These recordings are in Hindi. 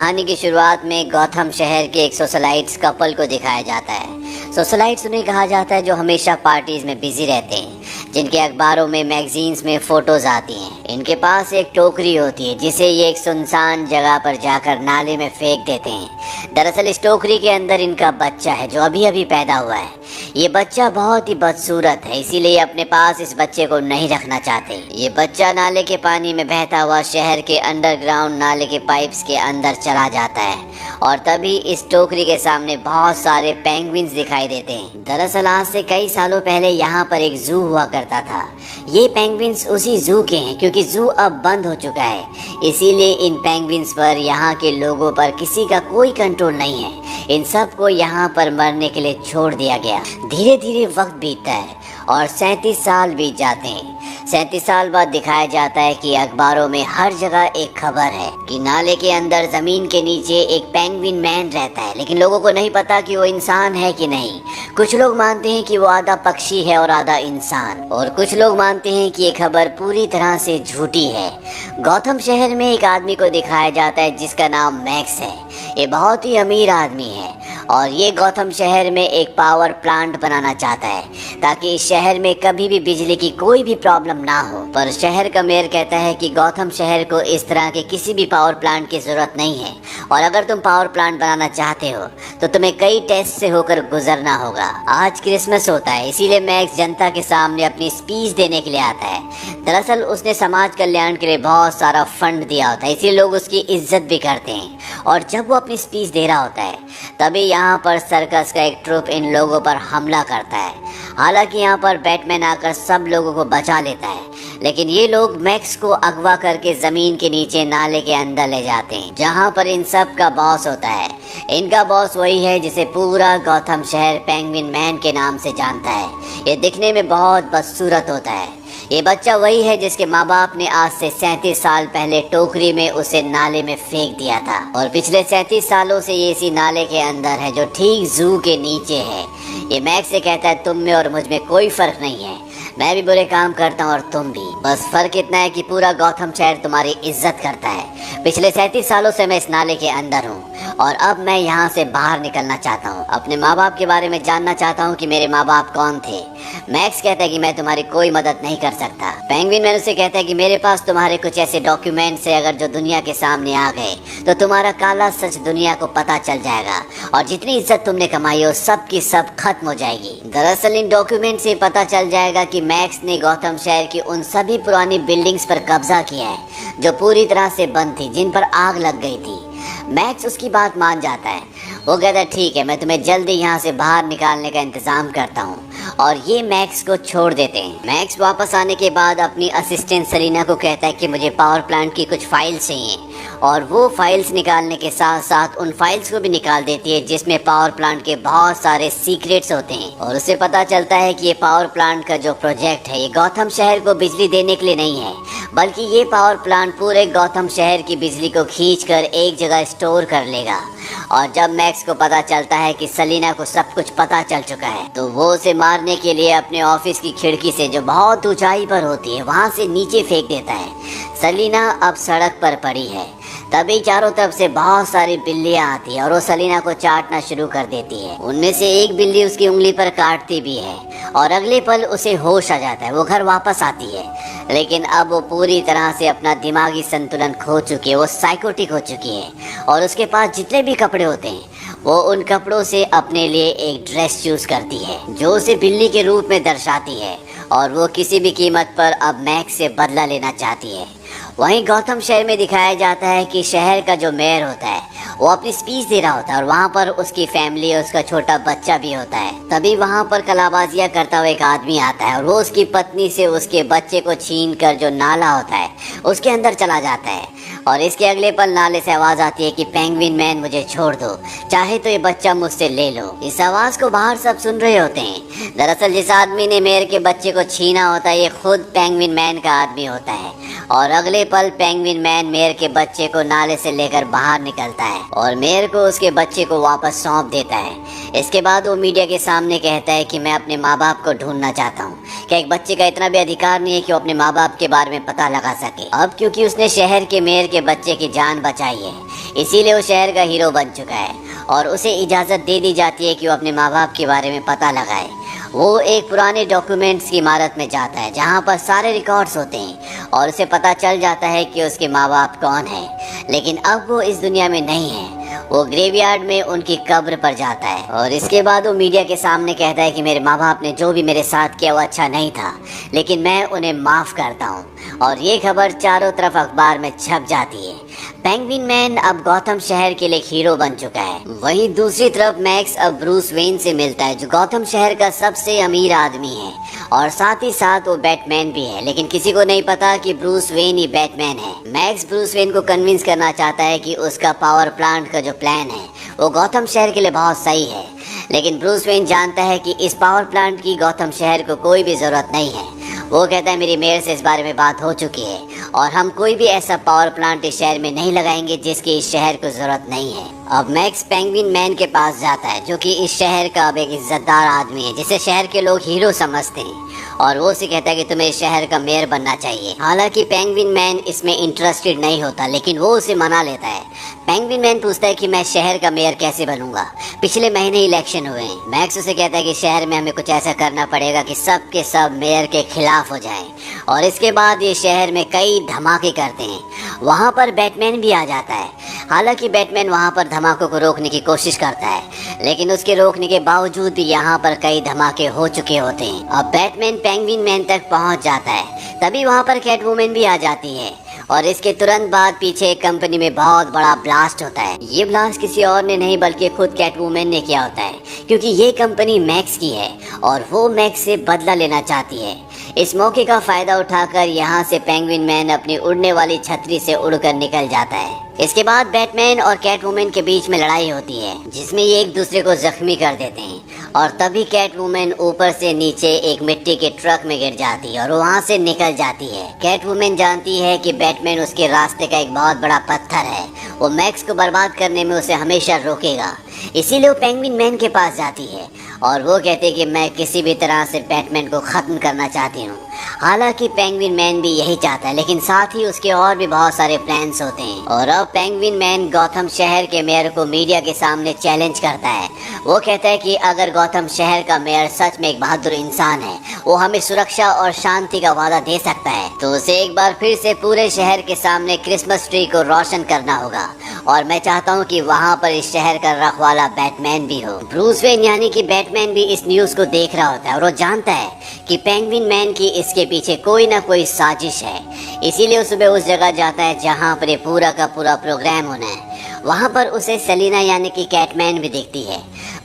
कहानी की शुरुआत में गौतम शहर के एक सोशलाइट्स कपल को दिखाया जाता है। सोशलाइट्स उन्हें कहा जाता है जो हमेशा पार्टीज में बिजी रहते हैं, जिनके अखबारों में मैगजीन्स में फोटोज आती हैं। इनके पास एक टोकरी होती है जिसे ये एक सुनसान जगह पर जाकर नाले में फेंक देते हैं। दरअसल इस टोकरी के अंदर इनका बच्चा है जो अभी अभी पैदा हुआ है। ये बच्चा बहुत ही बदसूरत है, इसीलिए अपने पास इस बच्चे को नहीं रखना चाहते। ये बच्चा नाले के पानी में बहता हुआ शहर के अंडरग्राउंड नाले के पाइप्स के अंदर चला जाता है और तभी इस टोकरी के सामने बहुत सारे पेंगुइन्स दिखाई देते हैं। दरअसल आज से कई सालों पहले यहाँ पर एक जू हुआ करता था। ये पेंगुइन्स उसी जू के हैं क्योंकि जू अब बंद हो चुका है, इसीलिए इन पेंगुइन्स पर यहाँ के लोगों पर किसी का कोई कंट्रोल नहीं है। इन सब को यहाँ पर मरने के लिए छोड़ दिया गया। धीरे धीरे वक्त बीतता है और 37 साल बीत जाते हैं। 37 साल बाद दिखाया जाता है कि अखबारों में हर जगह एक खबर है कि नाले के अंदर जमीन के नीचे एक पेंगुइन मैन रहता है, लेकिन लोगों को नहीं पता कि वो इंसान है कि नहीं। कुछ लोग मानते हैं कि वो आधा पक्षी है और आधा इंसान, और कुछ लोग मानते हैं कि ये खबर पूरी तरह से झूठी है। गौतम शहर में एक आदमी को दिखाया जाता है जिसका नाम मैक्स है। ये बहुत ही अमीर आदमी है और ये गौतम शहर में एक पावर प्लांट बनाना चाहता है ताकि इस शहर में कभी भी बिजली की कोई भी प्रॉब्लम ना हो। पर शहर का मेयर कहता है कि गौतम शहर को इस तरह के किसी भी पावर प्लांट की जरूरत नहीं है, और अगर तुम पावर प्लांट बनाना चाहते हो तो तुम्हें कई टेस्ट से होकर गुजरना होगा। आज क्रिसमस होता है, इसीलिए मैक्स जनता के सामने अपनी स्पीच देने के लिए आता है। दरअसल उसने समाज कल्याण के लिए बहुत सारा फंड दिया होता है, इसीलिए लोग उसकी इज्जत भी करते हैं। और जब वो अपनी स्पीच दे रहा होता है तभी यहाँ पर सर्कस का एक ट्रुप इन लोगों पर हमला करता है। हालांकि यहाँ पर बैटमैन आकर सब लोगों को बचा लेता है, लेकिन ये लोग मैक्स को अगवा करके जमीन के नीचे नाले के अंदर ले जाते हैं जहाँ पर इन सब का बॉस होता है। इनका बॉस वही है जिसे पूरा गौतम शहर पेंगुइन मैन के नाम से जानता है। ये दिखने में बहुत बदसूरत होता है। ये बच्चा वही है जिसके माँ बाप ने आज से 37 साल पहले टोकरी में उसे नाले में फेंक दिया था, और पिछले 37 सालों से ये इसी नाले के अंदर है जो ठीक जू के नीचे है। ये मैक्स से कहता है तुम में और मुझ में कोई फर्क नहीं है, मैं भी बुरे काम करता हूँ और तुम भी, बस फर्क इतना है कि पूरा गौतम शहर तुम्हारी इज्जत करता है। पिछले 37 सालों से मैं इस नाले के अंदर हूँ और अब मैं यहाँ से बाहर निकलना चाहता हूँ। अपने माँ बाप के बारे में जानना चाहता हूँ कि मेरे माँ बाप कौन थे। मैक्स कहता है कि मैं तुम्हारी कोई मदद नहीं कर सकता। पेंगुइन मैन से कहता है कि मेरे पास तुम्हारे कुछ ऐसे डॉक्यूमेंट्स है, अगर जो दुनिया के सामने आ गए तो तुम्हारा काला सच दुनिया को पता चल जाएगा और जितनी इज्जत तुमने कमाई हो सब की सब खत्म हो जाएगी। दरअसल इन डॉक्यूमेंट से पता चल जाएगा कि मैक्स ने गौतम शहर की उन सभी पुरानी बिल्डिंग्स पर कब्जा किया है जो पूरी तरह से बंद थी, जिन पर आग लग गई थी। मैक्स उसकी बात मान जाता है। वो कहता है ठीक है, मैं तुम्हें जल्दी यहाँ से बाहर निकालने का इंतजाम करता हूँ, और ये मैक्स को छोड़ देते हैं। मैक्स वापस आने के बाद अपनी असिस्टेंट सलीना को कहता है कि मुझे पावर प्लांट की कुछ फाइल्स चाहिए, और वो फाइल्स निकालने के साथ साथ उन फाइल्स को भी निकाल देती है जिसमें पावर प्लांट के बहुत सारे सीक्रेट्स होते हैं। और उसे पता चलता है कि ये पावर प्लांट का जो प्रोजेक्ट है ये गौतम शहर को बिजली देने के लिए नहीं है, बल्कि ये पावर प्लांट पूरे गौतम शहर की बिजली को खींचकर एक जगह स्टोर कर लेगा। और जब मैक्स को पता चलता है कि सलीना को सब कुछ पता चल चुका है तो वो उसे मारने के लिए अपने ऑफिस की खिड़की से, जो बहुत ऊंचाई पर होती है, वहां से नीचे फेंक देता है। सलीना अब सड़क पर पड़ी है। तभी चारों तरफ से बहुत सारी बिल्लियां आती है और वो सलीना को चाटना शुरू कर देती है। उनमें से एक बिल्ली उसकी उंगली पर काटती भी है और अगले पल उसे होश आ जाता है। वो घर वापस आती है, लेकिन अब वो पूरी तरह से अपना दिमागी संतुलन खो चुकी है। वो साइकोटिक हो चुकी है और उसके पास जितने भी कपड़े होते हैं वो उन कपड़ों से अपने लिए एक ड्रेस चूज करती है जो उसे बिल्ली के रूप में दर्शाती है, और वो किसी भी कीमत पर अब मैक्स से बदला लेना चाहती है। वहीं गौतम शहर में दिखाया जाता है कि शहर का जो मेयर होता है वो अपनी स्पीच दे रहा होता है और वहाँ पर उसकी फैमिली और उसका छोटा बच्चा भी होता है। तभी वहाँ पर कलाबाजियाँ करता हुआ एक आदमी आता है और वो उसकी पत्नी से उसके बच्चे को छीन कर जो नाला होता है उसके अंदर चला जाता है, और इसके अगले पल नाले से आवाज आती है कि पेंगुइन मैन मुझे छोड़ दो, चाहे तो ये बच्चा मुझसे ले लो। इस आवाज को बाहर सब सुन रहे होते हैं। दरअसल जिस आदमी ने मेयर के बच्चे को छीना होता है ये खुद पेंगुइन मैन का आदमी होता है, और अगले पल पेंगुइन मैन मेयर के बच्चे को नाले से लेकर बाहर निकलता है और मेयर को उसके बच्चे को वापस सौंप देता है। इसके बाद वो मीडिया के सामने कहता है कि मैं अपने माँ बाप को ढूंढना चाहता हूँ। क्या एक बच्चे का इतना भी अधिकार नहीं है कि वो अपने माँ बाप के बारे में पता लगा सके? अब क्योंकि उसने शहर के मेयर के बच्चे की जान बचाई है इसीलिए वो शहर का हीरो बन चुका है और उसे इजाज़त दे दी जाती है कि वो अपने माँ बाप के बारे में पता लगाए। वो एक पुराने डॉक्यूमेंट्स की इमारत में जाता है जहाँ पर सारे रिकॉर्ड्स होते हैं और उसे पता चल जाता है कि उसके माँ बाप कौन है। लेकिन अब वो इस दुनिया में नहीं है। वो ग्रेवयार्ड में उनकी कब्र पर जाता है और इसके बाद वो मीडिया के सामने कहता है कि मेरे माँ बाप ने जो भी मेरे साथ किया वो अच्छा नहीं था, लेकिन मैं उन्हें माफ़ करता हूँ। और ये खबर चारों तरफ अखबार में छप जाती है। पेंगुइन मैन अब गॉथम शहर के लिए एक हीरो बन चुका है। वहीं दूसरी तरफ मैक्स अब ब्रूस वेन से मिलता है जो गॉथम शहर का सबसे अमीर आदमी है और साथ ही साथ वो बैटमैन भी है, लेकिन किसी को नहीं पता कि ब्रूस वेन ही बैटमैन है। मैक्स ब्रूस वेन को कन्विंस करना चाहता है कि उसका पावर प्लांट का जो प्लान है वो गॉथम शहर के लिए बहुत सही है, लेकिन ब्रूस वेन जानता है कि इस पावर प्लांट की गॉथम शहर को कोई भी ज़रूरत नहीं है। वो कहता है मेरी मेयर से इस बारे में बात हो चुकी है और हम कोई भी ऐसा पावर प्लांट इस शहर में नहीं लगाएंगे जिसकी इस शहर को ज़रूरत नहीं है। अब मैक्स पेंगुइन मैन के पास जाता है जो कि इस शहर का अब एक इज्जतदार आदमी है जिसे शहर के लोग हीरो समझते हैं, और वो उसे कहता है कि तुम्हें इस शहर का मेयर बनना चाहिए। हालांकि पेंगुइन मैन इसमें इंटरेस्टेड नहीं होता, लेकिन वो उसे मना लेता है। पेंगुइन मैन पूछता है कि मैं शहर का मेयर कैसे बनूंगा, पिछले महीने इलेक्शन हुए हैं। मैक्स उसे कहता है कि शहर में हमें कुछ ऐसा करना पड़ेगा कि सब के सब मेयर के खिलाफ हो जाएं, और इसके बाद ये शहर में कई धमाके करते हैं। वहाँ पर बैटमैन भी आ जाता है। हालांकि बैटमैन वहाँ पर धमाकों को रोकने की कोशिश करता है, लेकिन उसके रोकने के बावजूद भी यहाँ पर कई धमाके हो चुके होते हैं। अब बैटमैन पेंगुइन मैन तक पहुँच जाता है, तभी वहाँ पर कैटवुमन भी आ जाती है और इसके तुरंत बाद पीछे एक कंपनी में बहुत बड़ा ब्लास्ट होता है। ये ब्लास्ट किसी और ने नहीं बल्कि खुद कैटवुमन ने किया होता है, क्योंकि ये कंपनी मैक्स की है और वो मैक्स से बदला लेना चाहती है। इस मौके का फायदा उठाकर यहाँ से पेंगुइन मैन अपनी उड़ने वाली छतरी से उड़कर निकल जाता है। इसके बाद बैटमैन और कैटवुमन के बीच में लड़ाई होती है जिसमें ये एक दूसरे को जख्मी कर देते हैं, और तभी कैटवुमन ऊपर से नीचे एक मिट्टी के ट्रक में गिर जाती है और वहाँ से निकल जाती है। कैटवुमन जानती है कि बैटमैन उसके रास्ते का एक बहुत बड़ा पत्थर है, वो मैक्स को बर्बाद करने में उसे हमेशा रोकेगा। इसीलिए वो पेंगुइन मैन के पास जाती है और वो कहते हैं कि मैं किसी भी तरह से बैटमैन को ख़त्म करना चाहती हूँ। हालांकि पेंगुइन मैन भी यही चाहता है, लेकिन साथ ही उसके और भी बहुत सारे प्लान्स होते हैं। और अब पेंगुइन मैन गॉथम शहर के मेयर को मीडिया के सामने चैलेंज करता है। वो कहता है कि अगर गॉथम शहर का मेयर सच में एक बहादुर इंसान है, वो हमें सुरक्षा और शांति का वादा दे सकता है, तो उसे एक बार फिर से पूरे शहर के सामने क्रिसमस ट्री को रोशन करना होगा। और मैं चाहता हूँ कि वहाँ पर इस शहर का रखवाला बैटमैन भी हो। ब्रूस वेन यानी कि बैटमैन भी इस न्यूज़ को देख रहा होता है और वो जानता है कि पेंगुइन मैन की इसके पीछे कोई ना कोई साजिश है। इसीलिए वो सुबह उस जगह जाता है जहाँ पर ये पूरा का पूरा प्रोग्राम होना है। वहाँ पर उसे सेलिना यानी कि कैटमैन भी दिखती है।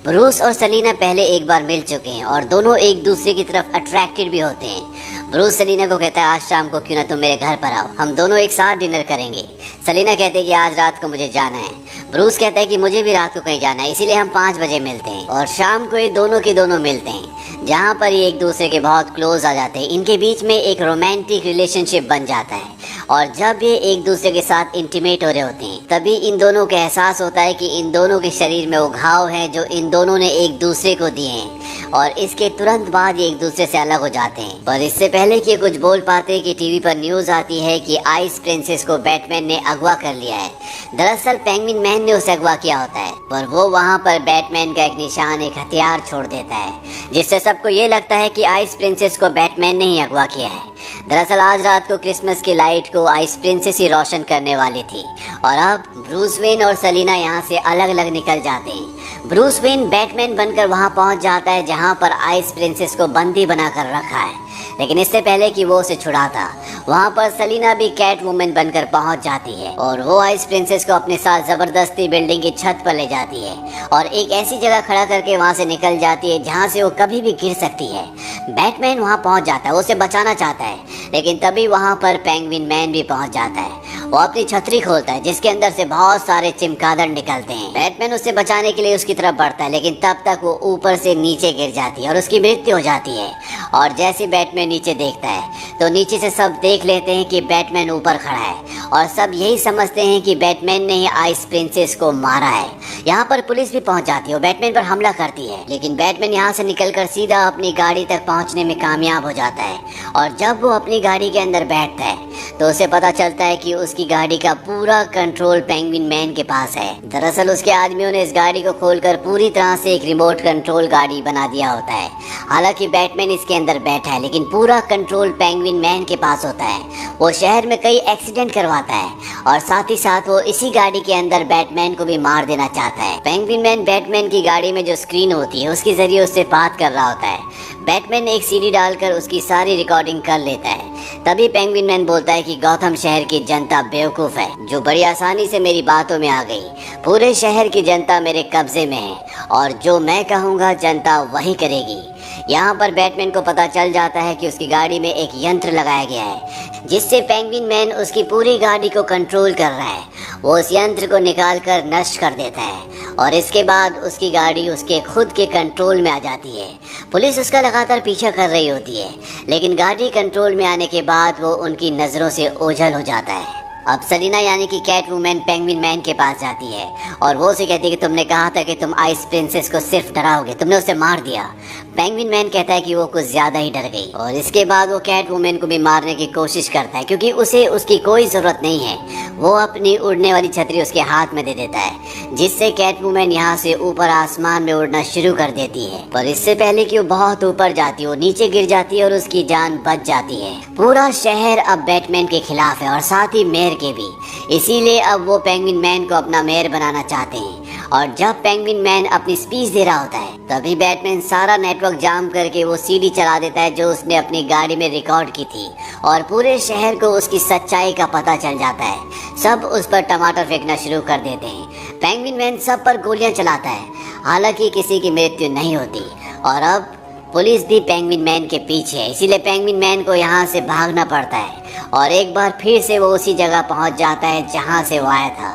ब्रूस और सेलिना पहले एक बार मिल चुके हैं और दोनों एक दूसरे की तरफ अट्रैक्टेड भी होते हैं। ब्रूस सेलिना को कहता है आज शाम को क्यों ना तुम मेरे घर पर आओ, हम दोनों एक साथ डिनर करेंगे। सेलिना कहती है कि आज रात को मुझे जाना है। ब्रूस कहता है कि मुझे भी रात को कहीं जाना है, इसीलिए हम 5 बजे मिलते हैं। और शाम को ये दोनों के दोनों मिलते हैं जहाँ पर ये एक दूसरे के बहुत क्लोज आ जाते हैं। इनके बीच में एक रोमांटिक रिलेशनशिप बन जाता है और जब ये एक दूसरे के साथ इंटीमेट हो रहे होते हैं तभी इन दोनों को एहसास होता है कि इन दोनों के शरीर में वो घाव हैं जो इन दोनों ने एक दूसरे को दिए हैं, और इसके तुरंत बाद ये एक दूसरे से अलग हो जाते हैं। पर इससे पहले कि कुछ बोल पाते कि टीवी पर न्यूज़ आती है कि आइस प्रिंसेस को बैटमैन ने अगवा कर लिया है। दरअसल पेंगुइन मैन ने उसे अगवा किया होता है, पर वो वहाँ पर बैटमैन का एक निशान, एक हथियार छोड़ देता है, जिससे सबको ये लगता है कि आइस प्रिंसेस को बैटमैन ने ही अगवा किया है। दरअसल आज रात को क्रिसमस की लाइट को आइस प्रिंसेस ही रोशन करने वाली थी। और अब ब्रूस वेन और सेलिना यहाँ से अलग अलग निकल जाते हैं। ब्रूस वेन बैटमैन बनकर वहाँ पहुँच जाता है जहाँ पर आइस प्रिंसेस को बंदी बनाकर रखा है, लेकिन इससे पहले कि वो उसे छुड़ाता वहाँ पर सेलिना भी कैट वुमन बनकर पहुँच जाती है और वो आइस प्रिंसेस को अपने साथ जबरदस्ती बिल्डिंग की छत पर ले जाती है और एक ऐसी जगह खड़ा करके वहाँ से निकल जाती है जहाँ से वो कभी भी गिर सकती है। बैटमैन वहाँ पहुँच जाता है, वो उसे बचाना चाहता है, लेकिन तभी वहाँ पर पेंगुइन मैन भी पहुँच जाता है। वो अपनी छतरी खोलता है जिसके अंदर से बहुत सारे चिमगादड़ निकलते हैं। बैटमैन उससे बचाने के लिए उसकी तरफ बढ़ता है, लेकिन तब तक वो ऊपर से नीचे गिर जाती है और उसकी मृत्यु हो जाती है। और जैसे बैटमैन नीचे देखता है तो नीचे से सब देख लेते हैं कि बैटमैन ऊपर खड़ा है और सब यही समझते हैं कि बैटमैन ने ही आइस प्रिंसेस को मारा है। यहाँ पर पुलिस भी पहुंच जाती है और बैटमैन पर हमला करती है, लेकिन बैटमैन यहाँ से निकलकर सीधा अपनी गाड़ी तक पहुँचने में कामयाब हो जाता है। और जब वो अपनी गाड़ी के अंदर बैठता है तो उसे पता चलता है कि उसकी गाड़ी का पूरा कंट्रोल पेंगुइन मैन के पास है। दरअसल उसके आदमियों ने इस गाड़ी को खोलकर पूरी तरह से एक रिमोट कंट्रोल गाड़ी बना दिया होता है। हालांकि बैटमैन इसके अंदर बैठा है लेकिन पूरा कंट्रोल पेंगुइन मैन के पास होता है। वो शहर में कई एक्सीडेंट करवाता है और साथ ही साथ वो इसी गाड़ी के अंदर बैटमैन को भी मार देना चाहता है। पेंगुइन मैन बैटमैन की गाड़ी में जो स्क्रीन होती है उसके जरिए उससे बात कर रहा होता है। बैटमैन ने एक सीडी डालकर उसकी सारी रिकॉर्डिंग कर लेता है। तभी पेंगुइन मैन बोलता है कि गौथम शहर की जनता बेवकूफ़ है जो बड़ी आसानी से मेरी बातों में आ गई। पूरे शहर की जनता मेरे कब्जे में है और जो मैं कहूँगा जनता वही करेगी। यहाँ पर बैटमैन को पता चल जाता है कि उसकी गाड़ी में एक यंत्र लगाया गया है जिससे पेंगुइन मैन उसकी पूरी गाड़ी को कंट्रोल कर रहा है। वो उस यंत्र को निकाल कर नष्ट कर देता है और इसके बाद उसकी गाड़ी उसके खुद के कंट्रोल में आ जाती है। पुलिस उसका लगातार पीछा कर रही होती है लेकिन गाड़ी कंट्रोल में आने के बाद वो उनकी नज़रों से ओझल हो जाता है। अब सेलिना यानी कि कैट वुमेन पेंगुइन मैन के पास जाती है और वो उसे कहती है कि तुमने कहा था कि तुम आइस प्रिंसेस को सिर्फ डराओगे, तुमने उसे मार दिया। पेंगुइन मैन कहता है कि वो कुछ ज्यादा ही डर गई और इसके बाद वो कैट वुमेन को भी मारने की कोशिश करता है क्योंकि उसे उसकी कोई जरूरत नहीं है। वो अपनी उड़ने वाली छतरी उसके हाथ में दे देता है जिससे कैट वुमेन यहाँ से ऊपर आसमान में उड़ना शुरू कर देती है। पर इससे पहले कि वो बहुत ऊपर जाती है वो नीचे गिर जाती है और उसकी जान बच जाती है। पूरा शहर अब बैटमैन के खिलाफ है और साथ ही मेयर के भी, इसीलिए अब वो पेंगुइन मैन को अपना मेयर बनाना चाहते हैं। और जब पेंगुइन मैन अपनी स्पीच दे रहा होता है तभी बैटमैन सारा नेटवर्क जाम करके वो सीडी चला देता है जो उसने अपनी गाड़ी में रिकॉर्ड की थी और पूरे शहर को उसकी सच्चाई का पता चल जाता है। सब उस पर टमाटर फेंकना शुरू कर देते हैं। पेंगुइन मैन सब पर गोलियां चलाता है, हालांकि किसी की मृत्यु नहीं होती। और अब पुलिस भी पेंगुइन मैन के पीछे है, इसीलिए पेंगुइन मैन को यहाँ से भागना पड़ता है और एक बार फिर से वो उसी जगह पहुँच जाता है जहाँ से वो आया था,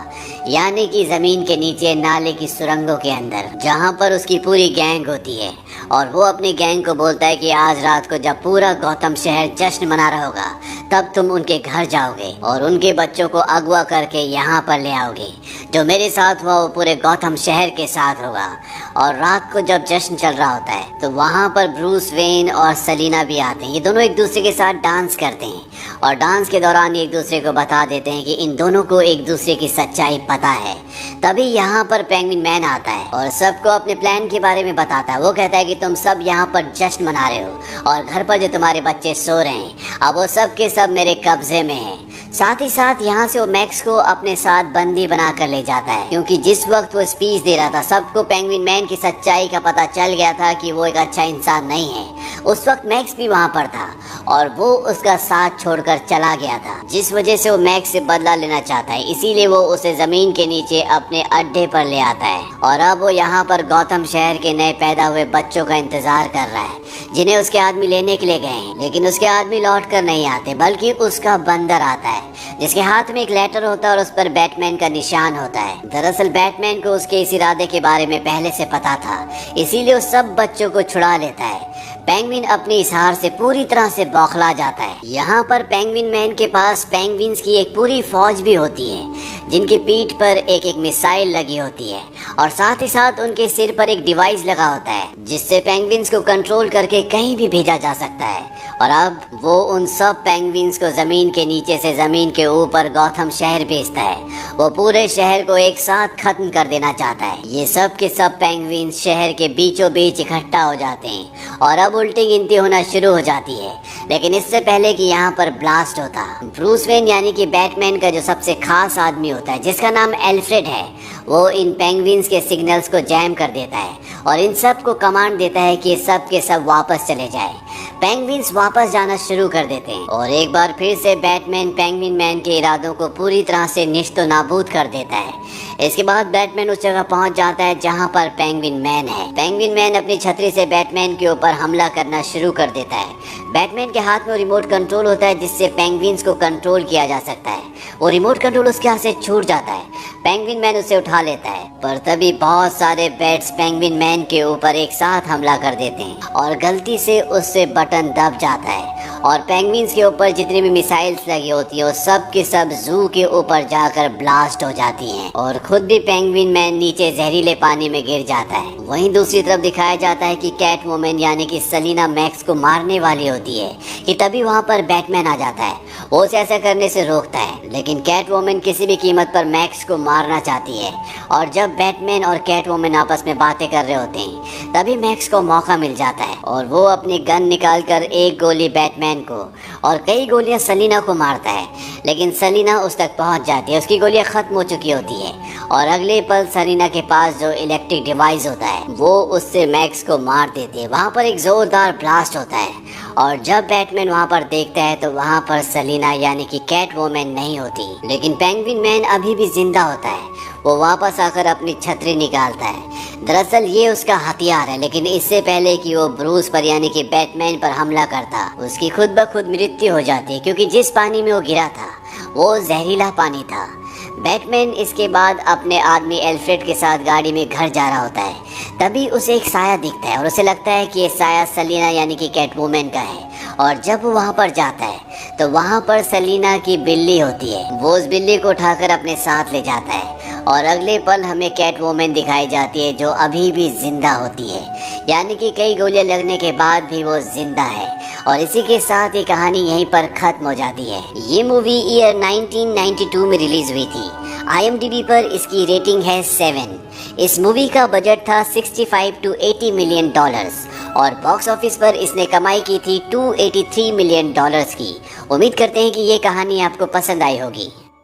यानी कि जमीन के नीचे नाले की सुरंगों के अंदर, जहाँ पर उसकी पूरी गैंग होती है। और वो अपनी गैंग को बोलता है कि आज रात को जब पूरा गौतम शहर जश्न मना रहा होगा तब तुम उनके घर जाओगे और उनके बच्चों को अगवा करके यहाँ पर ले आओगे। जो मेरे साथ हुआ वो पूरे गौतम शहर के साथ होगा। और रात को जब जश्न चल रहा होता है तो वहाँ पर ब्रूस वेन और सेलिना भी आते हैं। ये दोनों एक दूसरे के साथ डांस करते हैं और डांस के दौरान एक दूसरे को बता देते हैं कि इन दोनों को एक दूसरे की सच्चाई पता है। तभी यहाँ पर पेंगुइन मैन आता है और सबको अपने प्लान के बारे में बताता है। वो कहता है कि तुम सब यहाँ पर जश्न मना रहे हो और घर पर जो तुम्हारे बच्चे सो रहे हैं अब वो सब के सब मेरे कब्जे में हैं। साथ ही साथ यहाँ से वो मैक्स को अपने साथ बंदी बना कर ले जाता है क्योंकि जिस वक्त वो स्पीच दे रहा था सबको पेंगुइन मैन की सच्चाई का पता चल गया था कि वो एक अच्छा इंसान नहीं है। उस वक्त मैक्स भी वहाँ पर था और वो उसका साथ छोड़कर चला गया था, जिस वजह से वो मैक्स से बदला लेना चाहता है। इसीलिए वो उसे जमीन के नीचे अपने अड्डे पर ले आता है और अब वो यहाँ पर गौतम शहर के नए पैदा हुए बच्चों का इंतजार कर रहा है जिन्हें उसके आदमी लेने के लिए गए हैं। लेकिन उसके आदमी लौट कर नहीं आते बल्कि उसका बंदर आता है जिसके हाथ में एक लेटर होता है और उस पर बैटमैन का निशान होता है। दरअसल बैटमैन को उसके इस इरादे के बारे में पहले से पता था, इसीलिए वो सब बच्चों को छुड़ा लेता है। पेंगुइन अपनी इस हार से पूरी तरह से बौखला जाता है। यहाँ पर पेंगुइन मैन के पास पेंगुइन्स की एक पूरी फौज भी होती है जिनकी पीठ पर एक एक मिसाइल लगी होती है और साथ ही साथ उनके सिर पर एक डिवाइस लगा होता है जिससे पेंगुइन्स को कंट्रोल करके कहीं भी भेजा जा सकता है। और अब वो उन सब पेंगुइन्स को जमीन के नीचे से जमीन के ऊपर गौतम शहर भेजता है। वो पूरे शहर को एक साथ खत्म कर देना चाहता है। ये सब के सब पेंगुइन्स शहर के बीचों बीच इकट्ठा हो जाते हैं और अब उल्टी गिनती होना शुरू हो जाती है। लेकिन इससे पहले कि यहाँ पर ब्लास्ट होता, ब्रूस वेन यानी कि बैटमैन का जो सबसे खास आदमी होता है जिसका नाम एल्फ्रेड है, वो इन पेंगुइन्स के सिग्नल्स को जैम कर देता है और इन सब को कमांड देता है कि सब के सब वापस चले जाए। पेंगुइन्स वापस जाना शुरू कर देते हैं और एक बार फिर से बैटमैन पेंगुइन मैन के इरादों को पूरी तरह से निश्तो नाबूद कर देता है। इसके बाद बैटमैन उस जगह पहुंच जाता है जहां पर पेंगुइन मैन है। पेंगुइन मैन अपनी छतरी से बैटमैन के ऊपर हमला करना शुरू कर देता है। बैटमैन के हाथ में रिमोट कंट्रोल होता है जिससे पेंगुइन्स को कंट्रोल किया जा सकता है। वो रिमोट कंट्रोल उसके हाथ से छूट जाता है। पेंगुइन मैन उसे उठा लेता है पर तभी बहुत सारे बैट्स पेंगुइन मैन मैन के ऊपर एक साथ हमला कर देते हैं और गलती से उससे बटन दब जाता है और पेंगुइन्स के ऊपर जितनी भी मिसाइल्स लगी होती है वो सब के सब जू के ऊपर जाकर ब्लास्ट हो जाती हैं और खुद भी पेंगुइन मैन नीचे जहरीले पानी में गिर जाता है। वहीं दूसरी तरफ दिखाया जाता है कि कैट वुमन यानी कि सेलिना मैक्स को मारने वाली होती है कि तभी वहाँ पर बैटमैन आ जाता है। वो उसे ऐसा करने से रोकता है, लेकिन कैट वुमन किसी भी कीमत पर मैक्स को मारना चाहती है और जब बैटमैन और कैट वुमन आपस में बातें कर रहे होते हैं तभी मैक्स को मौका मिल जाता है और वो अपनी गन निकाल कर एक गोली बैटमैन को और कई गोलियां सेलिना को मारता है, लेकिन सेलिना उस तक पहुंच जाती है। उसकी गोलियां खत्म हो चुकी होती है और अगले पल सेलिना के पास जो इलेक्ट्रिक डिवाइस होता है वो उससे मैक्स को मार देती है। वहाँ पर एक जोरदार ब्लास्ट होता है और जब बैटमैन वहाँ पर देखता है तो वहाँ पर सेलिना यानी कि कैट वुमन नहीं होती, लेकिन पेंगुइन मैन अभी भी जिंदा होता है। वो वापस आकर अपनी छतरी निकालता है। दरअसल ये उसका हथियार है, लेकिन इससे पहले कि वो ब्रूस पर यानी कि बैटमैन पर हमला करता उसकी खुद ब खुद मृत्यु हो जाती है, क्योंकि जिस पानी में वो गिरा था वो जहरीला पानी था। बैटमैन इसके बाद अपने आदमी एल्फ्रेड के साथ गाड़ी में घर जा रहा होता है, तभी उसे एक साया दिखता है और उसे लगता है कि ये साया सेलिना यानी कि कैट वुमन का है। और जब वो वहाँ पर जाता है तो वहाँ पर सेलिना की बिल्ली होती है। वो उस बिल्ली को उठाकर अपने साथ ले जाता है और अगले पल हमें कैट वुमन दिखाई जाती है जो अभी भी जिंदा होती है, यानी कि कई गोलियां लगने के बाद भी वो जिंदा है। और इसी के साथ ये कहानी यहीं पर खत्म हो जाती है। ये मूवी ईयर 1992 में रिलीज हुई थी। IMDb पर इसकी रेटिंग है 7। इस मूवी का बजट था 65 to 80 मिलियन डॉलर्स और बॉक्स ऑफिस पर इसने कमाई की थी 283 मिलियन डॉलर्स की। उम्मीद करते हैं कि ये कहानी आपको पसंद आई होगी।